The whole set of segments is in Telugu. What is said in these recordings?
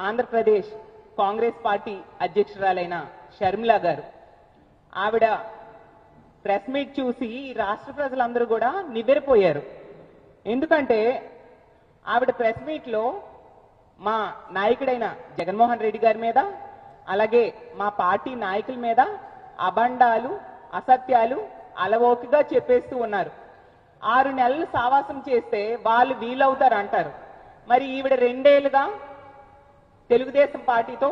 ఆంధ్రప్రదేశ్ కాంగ్రెస్ పార్టీ అధ్యక్షురాలైన షర్మిల గారు ఆవిడ ప్రెస్ మీట్ చూసి రాష్ట్ర ప్రజలందరూ కూడా నివ్వెరపోయారు. ఎందుకంటే ఆవిడ ప్రెస్ మీట్ లో మా నాయకుడైన జగన్మోహన్ రెడ్డి గారి మీద అలాగే మా పార్టీ నాయకుల మీద అబండాలు అసత్యాలు అలవోకగా చెప్పేస్తూ ఉన్నారు. 6 నెలలు సావాసం చేస్తే వాళ్ళు వీలవుతారు అంటారు. మరి ఈవిడ 2 ఏళ్లుగా తెలుగుదేశం పార్టీతో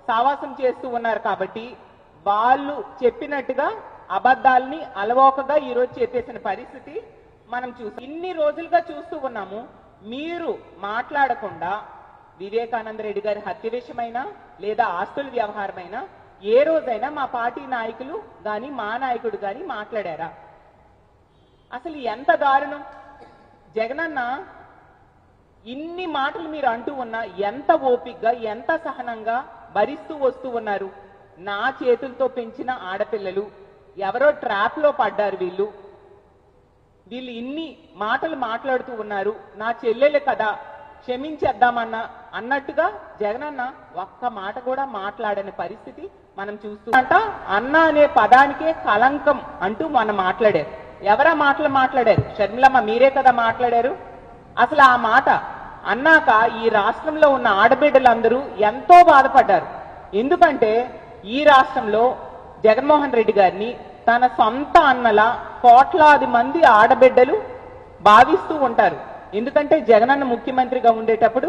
సావాసం చేస్తూ ఉన్నారు కాబట్టి వాళ్ళు చెప్పినట్టుగా అబద్ధాలని అలవోకగా ఈరోజు చెప్పేసిన పరిస్థితి మనం చూసాం. ఇన్ని రోజులుగా చూస్తూ ఉన్నాము. మీరు మాట్లాడకుండా వివేకానంద రెడ్డి గారి హత్య విషయమైనా లేదా ఆస్తుల వ్యవహారమైనా ఏ రోజైనా మా పార్టీ నాయకులు గాని మా నాయకుడు గాని మాట్లాడారా? అసలు ఎంత దారుణం! జగనన్న ఇన్ని మాటలు మీరు అంటూ ఉన్నా ఎంత ఓపికగా ఎంత సహనంగా భరిస్తూ వస్తూ ఉన్నారు. నా చేతులతో పెంచిన ఆడపిల్లలు ఎవరో ట్రాప్ లో పడ్డారు. వీళ్ళు ఇన్ని మాటలు మాట్లాడుతూ ఉన్నారు. నా చెల్లెలు కదా క్షమించేద్దామన్నా అన్నట్టుగా జగనన్న ఒక్క మాట కూడా మాట్లాడని పరిస్థితి మనం చూస్తూ అన్న అనే పదానికే కలంకం అంటూ మనం మాట్లాడారు. ఎవరా మాటలు మాట్లాడారు? షర్మిలమ్మ మీరే కదా మాట్లాడారు. అసలు ఆ మాట అన్నాక ఈ రాష్ట్రంలో ఉన్న ఆడబిడ్డలందరూ ఎంతో బాధపడ్డారు. ఎందుకంటే ఈ రాష్ట్రంలో జగన్మోహన్ రెడ్డి గారిని తన సొంత అన్నలా కోట్లాది మంది ఆడబిడ్డలు భావిస్తూ ఉంటారు. ఎందుకంటే జగనన్న ముఖ్యమంత్రిగా ఉండేటప్పుడు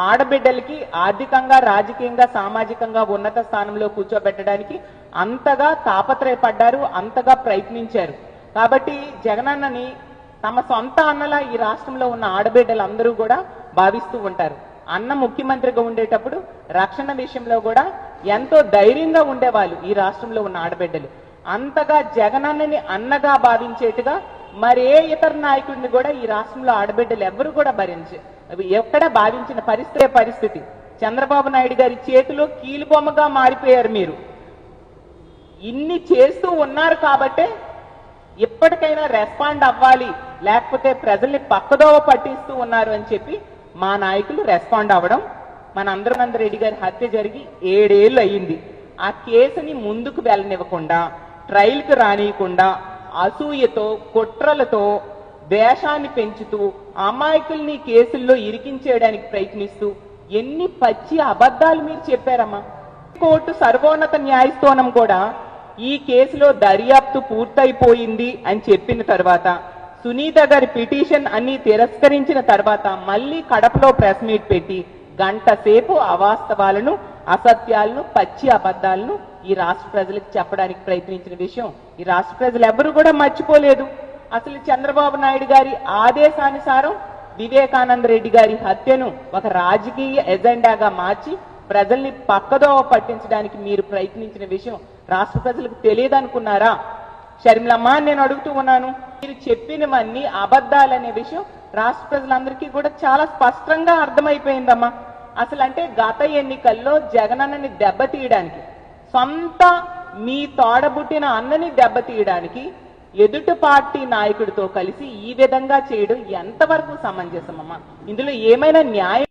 ఆడబిడ్డలకి ఆర్థికంగా రాజకీయంగా సామాజికంగా ఉన్నత స్థానంలో కూర్చోబెట్టడానికి అంతగా తాపత్రయపడ్డారు, అంతగా ప్రయత్నించారు. కాబట్టి జగనన్నని తమ సొంత అన్నలా ఈ రాష్ట్రంలో ఉన్న ఆడబిడ్డలందరూ కూడా భావిస్తూ ఉంటారు. అన్న ముఖ్యమంత్రిగా ఉండేటప్పుడు రక్షణ విషయంలో కూడా ఎంతో ధైర్యంగా ఉండేవాళ్ళు ఈ రాష్ట్రంలో ఉన్న ఆడబిడ్డలు. అంతగా జగనన్నని అన్నగా భావించేట్టుగా మరే ఇతర నాయకుడిని కూడా ఈ రాష్ట్రంలో ఆడబిడ్డలు ఎవరు కూడా ఎక్కడ భావించిన పరిస్థితి. చంద్రబాబు నాయుడు గారి చేతిలో కీలుబొమ్మగా మారిపోయారు. మీరు ఇన్ని చేస్తూ ఉన్నారు కాబట్టే ఇప్పటికైనా రెస్పాండ్ అవ్వాలి, లేకపోతే ప్రజల్ని పక్కదోవ పట్టిస్తూ ఉన్నారు అని చెప్పి మా నాయకులు రెస్పాండ్ అవ్వడం. మన ఆనంద్ రెడ్డి గారి హత్య జరిగి 7 ఏళ్ళు అయ్యింది. ఆ కేసుని ముందుకు వెళ్ళనివ్వకుండా, ట్రయల్కి రానియకుండా, అసూయతో కుట్రలతో ద్వేషాన్ని పెంచుతూ అమాయకుల్ని కేసుల్లో ఇరికించేయడానికి ప్రయత్నిస్తూ ఎన్ని పచ్చి అబద్ధాలు మీరు చెప్పారమ్మా. కోర్టు సర్వోన్నత న్యాయస్థానం కూడా ఈ కేసులో దర్యాప్తు పూర్తయిపోయింది అని చెప్పిన తర్వాత, సునీత గారి పిటిషన్ అన్ని తిరస్కరించిన తర్వాత మళ్ళీ కడపలో ప్రెస్ మీట్ పెట్టి గంట సేపు అవాస్తవాలను అసత్యాలను పచ్చి అబద్ధాలను ఈ రాష్ట్ర ప్రజలకు చెప్పడానికి ప్రయత్నించిన విషయం ఈ రాష్ట్ర ప్రజలు ఎవరు కూడా మర్చిపోలేదు. అసలు చంద్రబాబు నాయుడు గారి ఆదేశానుసారం వివేకానంద రెడ్డి గారి హత్యను ఒక రాజకీయ ఎజెండాగా మార్చి ప్రజల్ని పక్కదోవ పట్టించడానికి మీరు ప్రయత్నించిన విషయం రాష్ట్ర ప్రజలకు తెలియదనుకున్నారా? షర్మిలమ్మ నేను అడుగుతూ ఉన్నాను. మీరు చెప్పినవన్నీ అబద్ధాలనే విషయం రాష్ట్ర ప్రజలందరికీ కూడా చాలా స్పష్టంగా అర్థమైపోయిందమ్మా. అసలు అంటే గత ఎన్నికల్లో జగనన్నని దెబ్బతీయడానికి, సొంత మీ తోడబుట్టిన అన్నని దెబ్బతీయడానికి ఎదుటి పార్టీ నాయకుడితో కలిసి ఈ విధంగా చేయడం ఎంతవరకు సమంజసమమ్మా? ఇందులో ఏమైనా న్యాయం